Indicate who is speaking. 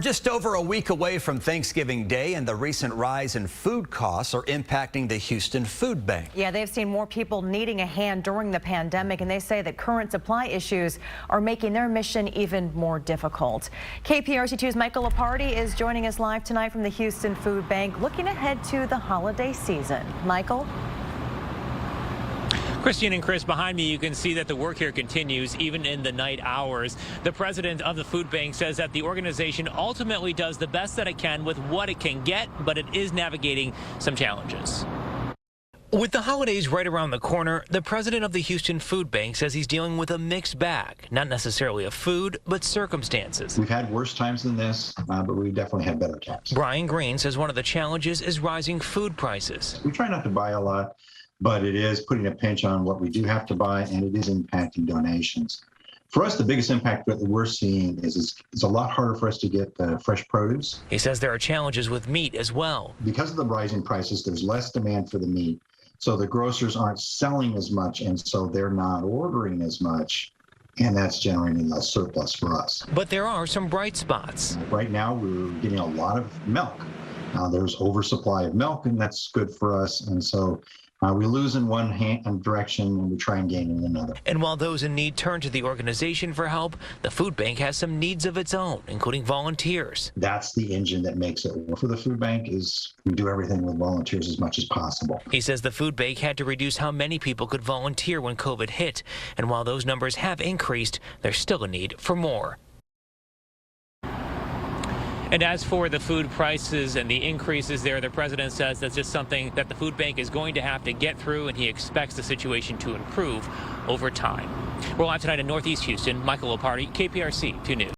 Speaker 1: Just over a week away from Thanksgiving Day, and the recent rise in food costs are impacting the Houston Food Bank.
Speaker 2: Yeah, they've seen more people needing a hand during the pandemic, and they say that current supply issues are making their mission even more difficult. KPRC 2's Michael Lepardi is joining us live tonight from the Houston Food Bank, looking ahead to the holiday season. Michael?
Speaker 3: Christian and Chris, behind me, you can see that the work here continues even in the night hours. The president of the food bank says that the organization ultimately does the best that it can with what it can get, but it is navigating some challenges. With the holidays right around the corner, the president of the Houston Food Bank says he's dealing with a mixed bag, not necessarily of food, but circumstances.
Speaker 4: We've had worse times than this, but we definitely had better times.
Speaker 3: Brian Green says one of the challenges is rising food prices.
Speaker 4: We try not to buy a lot, but it is putting a pinch on what we do have to buy, and it is impacting donations. For us, the biggest impact that we're seeing is it's a lot harder for us to get fresh produce.
Speaker 3: He says there are challenges with meat as well.
Speaker 4: Because of the rising prices, there's less demand for the meat, so the grocers aren't selling as much, and so they're not ordering as much, and that's generating less surplus for us.
Speaker 3: But there are some bright spots.
Speaker 4: Right now, we're getting a lot of milk. There's oversupply of milk, and that's good for us, and so we lose in one direction and we try and gain in another.
Speaker 3: And while those in need turn to the organization for help, the food bank has some needs of its own, including volunteers.
Speaker 4: That's the engine that makes it work for the food bank. Is we do everything with volunteers as much as possible.
Speaker 3: He says the food bank had to reduce how many people could volunteer when COVID hit. And while those numbers have increased, there's still a need for more. And as for the food prices and the increases there, the president says that's just something that the food bank is going to have to get through, and he expects the situation to improve over time. We're live tonight in Northeast Houston. Michael Lepardi, KPRC 2 News.